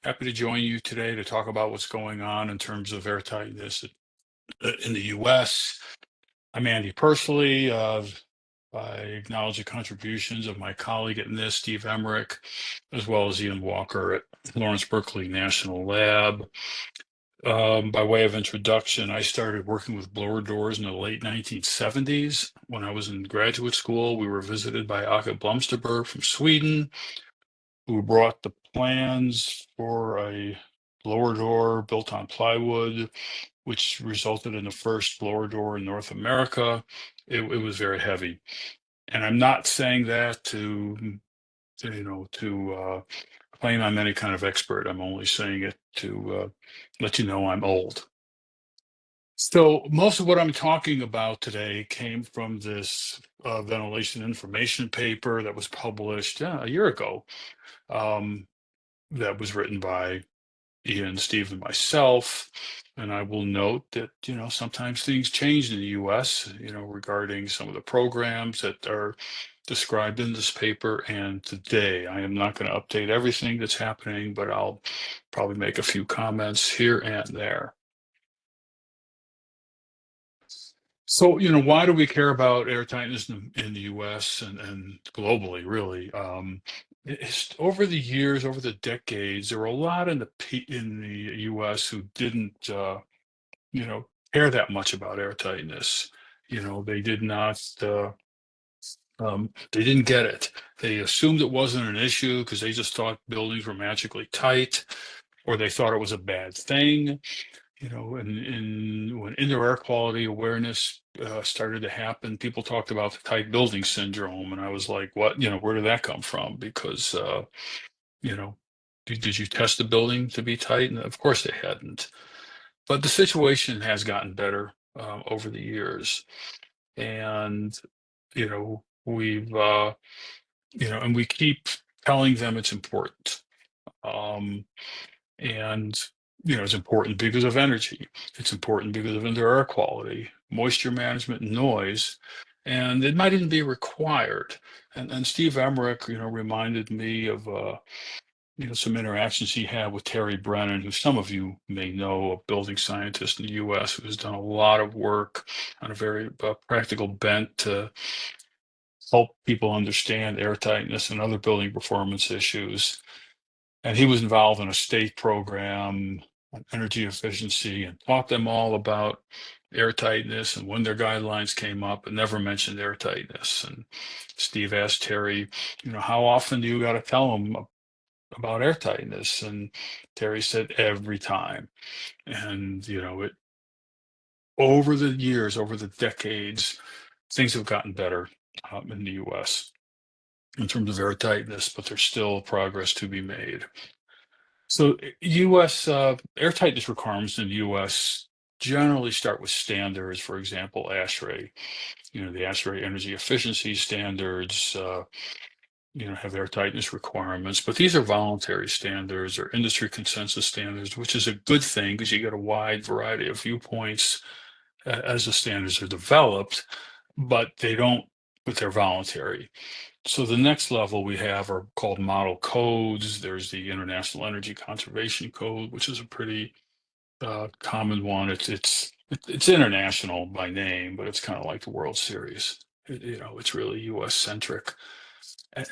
Happy to join you today to talk about what's going on in terms of airtightness in the US. I'm Andy Persily. I acknowledge the contributions of my colleague at NIST, Steve Emmerich, as well as Ian Walker at Lawrence Berkeley National Lab. By way of introduction, I started working with blower doors in the late 1970s. When I was in graduate school, we were visited by Åke Blomsterberg from Sweden, who brought the plans for a blower door built on plywood, which resulted in the first blower door in North America. It was very heavy. And I'm not saying that to claim I'm any kind of expert. I'm only saying it to let you know I'm old. So most of what I'm talking about today came from this ventilation information paper that was published a year ago. That was written by Ian, Steve, and myself. And I will note that, sometimes things change in the US, regarding some of the programs that are described in this paper. And today I am not going to update everything that's happening, but I'll probably make a few comments here and there. So, why do we care about air tightness in the US and globally, really? It's over the years, over the decades, there were a lot in the US who didn't, care that much about air tightness. They did not, they didn't get it. They assumed it wasn't an issue because they just thought buildings were magically tight, or they thought it was a bad thing. And when indoor air quality awareness started to happen, people talked about the tight building syndrome, and I was like, "What? Where did that come from?" Because you know, did you test the building to be tight? And of course they hadn't. But the situation has gotten better over the years, and we've and we keep telling them it's important. Um, And, it's important because of energy. It's important because of indoor air quality, moisture management, and noise. And it might even be required. And Steve Emmerich, reminded me of, some interactions he had with Terry Brennan, who some of you may know, a building scientist in the US who has done a lot of work on a very practical bent to help people understand air tightness and other building performance issues. And he was involved in a state program on energy efficiency and taught them all about airtightness. And when their guidelines came up, it never mentioned airtightness. And Steve asked Terry, how often do you got to tell them about airtightness? And Terry said, every time. And, over the years, over the decades, things have gotten better in the US in terms of airtightness, but there's still progress to be made. So U.S. Airtightness requirements in the U.S. generally start with standards. For example, ASHRAE, the ASHRAE energy efficiency standards, have airtightness requirements, but these are voluntary standards or industry consensus standards, which is a good thing because you get a wide variety of viewpoints as the standards are developed, but they're voluntary. So the next level we have are called model codes. There's the International Energy Conservation Code, which is a pretty common one. It's international by name, but it's kind of like the World Series. It's really U.S. centric.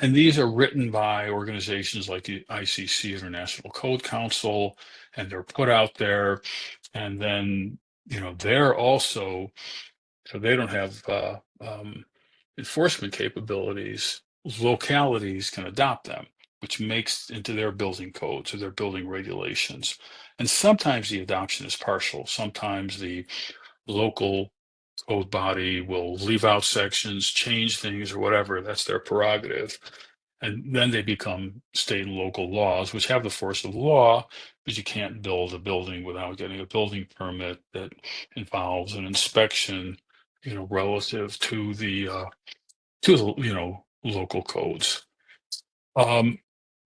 And these are written by organizations like the ICC, International Code Council, and they're put out there. And then, they're also, so they don't have enforcement capabilities, localities can adopt them, which makes into their building codes or their building regulations. And sometimes the adoption is partial. Sometimes the local code body will leave out sections, change things or whatever. That's their prerogative. And then they become state and local laws, which have the force of law, because you can't build a building without getting a building permit that involves an inspection, relative to the local codes.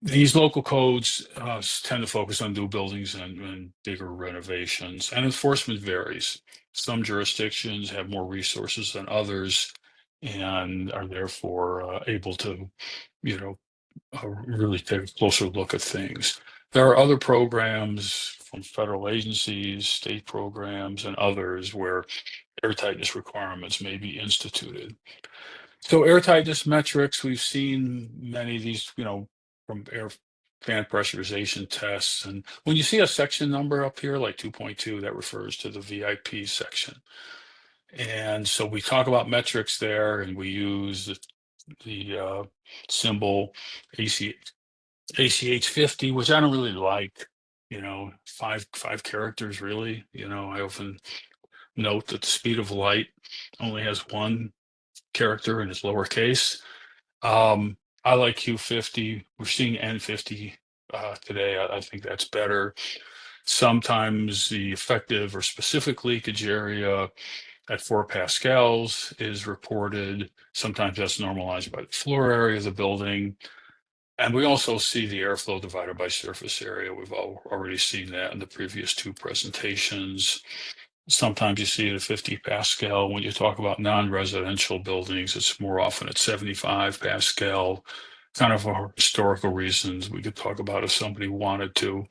These local codes tend to focus on new buildings and bigger renovations, and enforcement varies. Some jurisdictions have more resources than others and are therefore able to, really take a closer look at things. There are other programs from federal agencies, state programs, and others where airtightness requirements may be instituted. So airtightness metrics, we've seen many of these, from air fan pressurization tests. And when you see a section number up here, like 2.2, that refers to the VIP section. And so we talk about metrics there, and we use the symbol ACH 50, which I don't really like. Five characters really. I often note that the speed of light only has one character and it's lowercase. I like Q50. We're seeing N50 today. I think that's better. Sometimes the effective or specific leakage area at 4 pascals is reported. Sometimes that's normalized by the floor area of the building. And we also see the airflow divided by surface area. We've already seen that in the previous two presentations. Sometimes you see it at 50 Pascal. When you talk about non-residential buildings, it's more often at 75 Pascal, kind of for historical reasons we could talk about if somebody wanted to.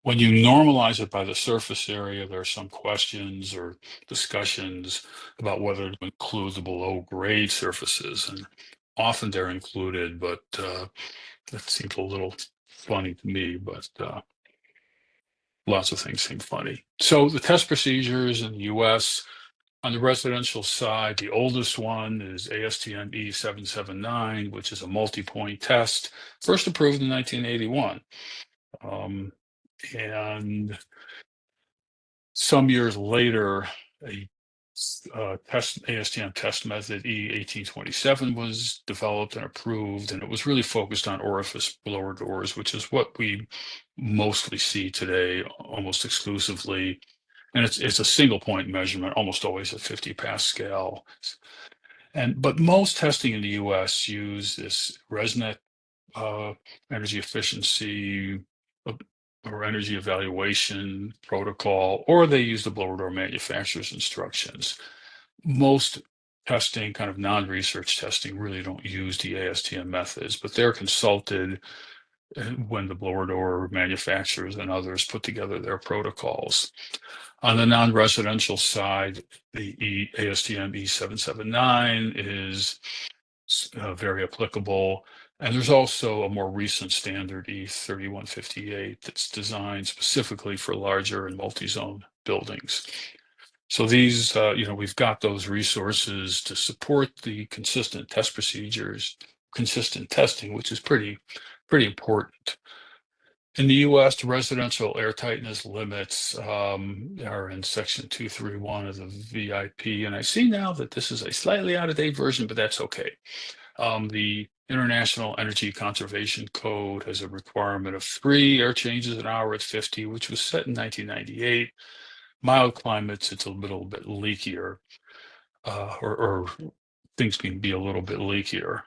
When you normalize it by the surface area, there are some questions or discussions about whether to include the below grade surfaces. And often they're included, but that seems a little funny to me, but lots of things seem funny. So the test procedures in the US, on the residential side, the oldest one is ASTM E779, which is a multi-point test, first approved in 1981. And some years later, a ASTM test method E1827 was developed and approved, and it was really focused on orifice blower doors, which is what we mostly see today, almost exclusively. And it's a single point measurement, almost always at 50 Pascal. But most testing in the US use this ResNet energy efficiency or energy evaluation protocol, or they use the blower door manufacturer's instructions. Most testing, kind of non-research testing, really don't use the ASTM methods, but they're consulted when the blower door manufacturers and others put together their protocols. On the non-residential side, the ASTM E779 is very applicable. And there's also a more recent standard E3158 that's designed specifically for larger and multi-zone buildings. So these, we've got those resources to support the consistent test procedures, consistent testing, which is pretty important. In the US, the residential airtightness limits are in section 231 of the VIP. And I see now that this is a slightly out-of-date version, but that's okay. The International Energy Conservation Code has a requirement of 3 air changes an hour at 50, which was set in 1998. Mild climates, it's a little bit leakier, or things can be a little bit leakier.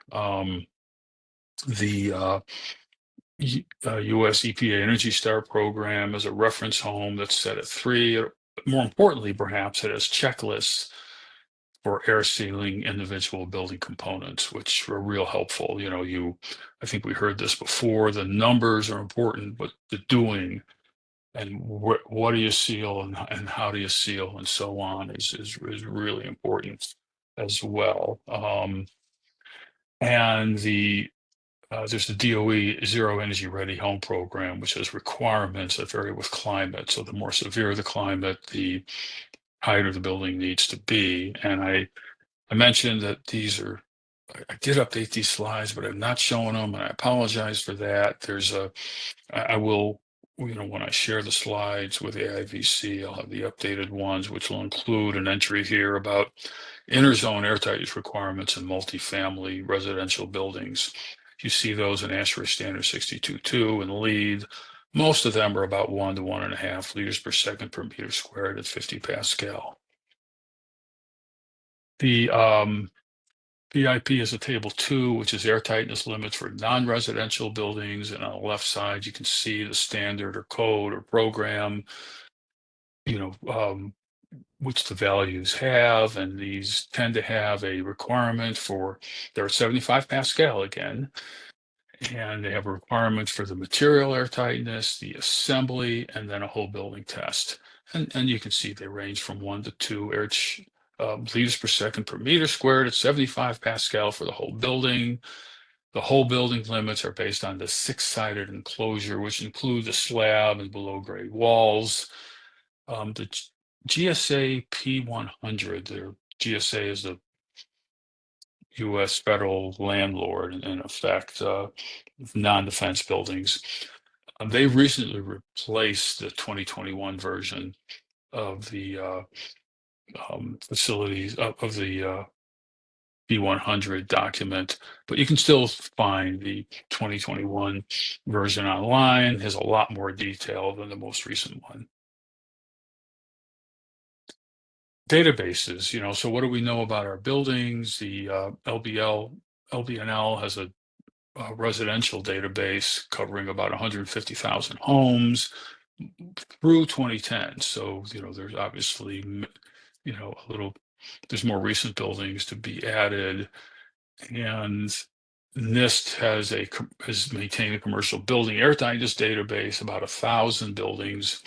The US EPA Energy Star program is a reference home that's set at 3. More importantly, perhaps, it has checklists for air sealing individual building components, which are real helpful. I think we heard this before, the numbers are important, but the doing and what do you seal and how do you seal and so on is really important as well. And there's the DOE Zero Energy Ready Home Program, which has requirements that vary with climate. So the more severe the climate, the higher the building needs to be. And I mentioned that I did update these slides, but I'm not showing them, and I apologize for that. I will, when I share the slides with AIVC, I'll have the updated ones, which will include an entry here about inter-zone airtightness requirements in multifamily residential buildings. You see those in ASHRAE standard 62.2 and LEED. Most of them are about 1 to 1.5 liters per second per meter squared at 50 Pascal. The VIP is a table 2, which is airtightness limits for non-residential buildings. And on the left side, you can see the standard or code or program, which the values have. And these tend to have a requirement they're at 75 Pascal again. And they have requirements for the material airtightness, the assembly, and then a whole building test. And you can see they range from 1 to 2 liters per second per meter squared at 75 Pascal for the whole building. The whole building limits are based on the 6-sided enclosure, which include the slab and below-grade walls. The GSA P100, their GSA is the U.S. federal landlord, in effect, non-defense buildings. They recently replaced the 2021 version of the facilities of the B100 document, but you can still find the 2021 version online. It has a lot more detail than the most recent one. Databases, so what do we know about our buildings? The LBNL has a residential database covering about 150,000 homes through 2010. So, there's obviously, there's more recent buildings to be added. And NIST has maintained a commercial building airtightness database, about 1,000 buildings.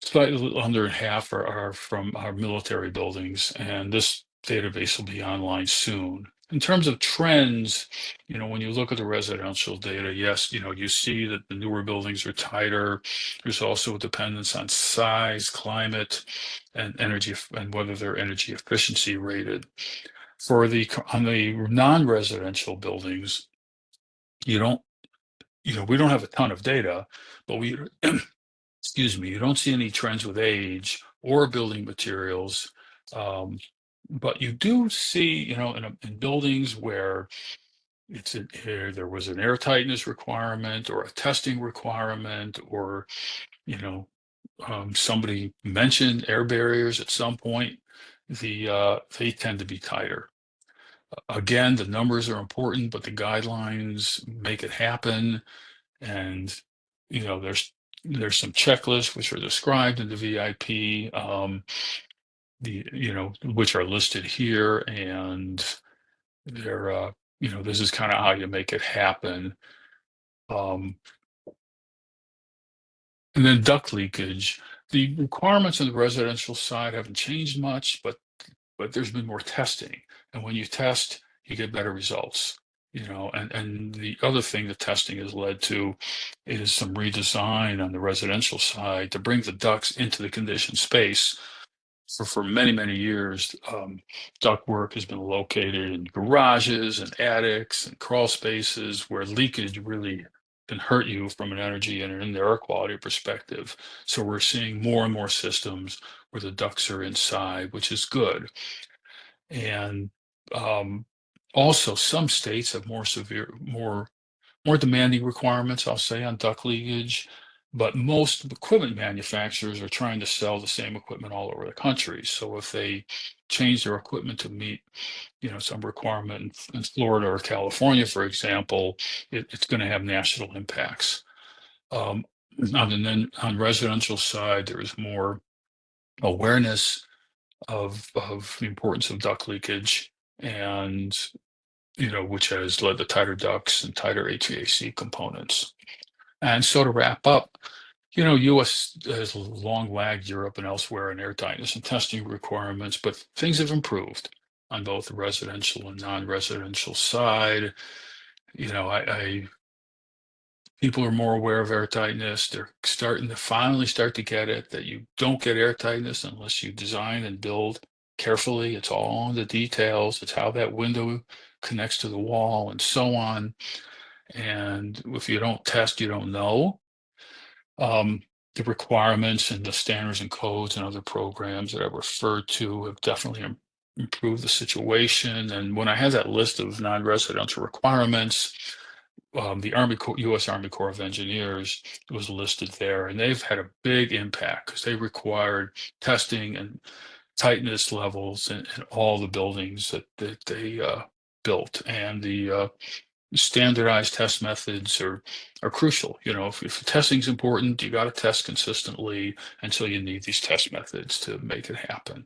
Slightly under half are from our military buildings, and this database will be online soon. In terms of trends, when you look at the residential data, yes, you see that the newer buildings are tighter. There's also a dependence on size, climate, and energy, and whether they're energy efficiency rated. On the non-residential buildings, we don't have a ton of data, but excuse me, you don't see any trends with age or building materials. But you do see, in buildings where there was an airtightness requirement or a testing requirement, or, somebody mentioned air barriers at some point, they tend to be tighter. Again, the numbers are important, but the guidelines make it happen. And, there's some checklists which are described in the VIP, which are listed here, and they're, this is kind of how you make it happen. And then duct leakage. The requirements on the residential side haven't changed much, but there's been more testing. And when you test, you get better results. And the other thing that testing has led to is some redesign on the residential side to bring the ducts into the conditioned space. For many, many years, ductwork has been located in garages and attics and crawl spaces where leakage really can hurt you from an energy and an air quality perspective. So we're seeing more and more systems where the ducts are inside, which is good. And also, some states have more demanding requirements, I'll say, on duct leakage, but most equipment manufacturers are trying to sell the same equipment all over the country. So if they change their equipment to meet, some requirement in Florida or California, for example, it's going to have national impacts. And then on residential side, there is more awareness of the importance of duct leakage, and which has led to tighter ducts and tighter HVAC components. And so to wrap up, U.S. has long lagged Europe and elsewhere in airtightness and testing requirements, but things have improved on both the residential and non-residential side. People are more aware of airtightness. They're starting to finally get it, that you don't get airtightness unless you design and build carefully. It's all in the details. It's how that window connects to the wall and so on. And if you don't test, you don't know. The requirements and the standards and codes and other programs that I referred to have definitely improved the situation. And when I had that list of non-residential requirements, the U.S. Army Corps of Engineers was listed there, and they've had a big impact because they required testing and tightness levels in all the buildings that they built. And the standardized test methods are crucial. If testing is important, you got to test consistently, and so you need these test methods to make it happen.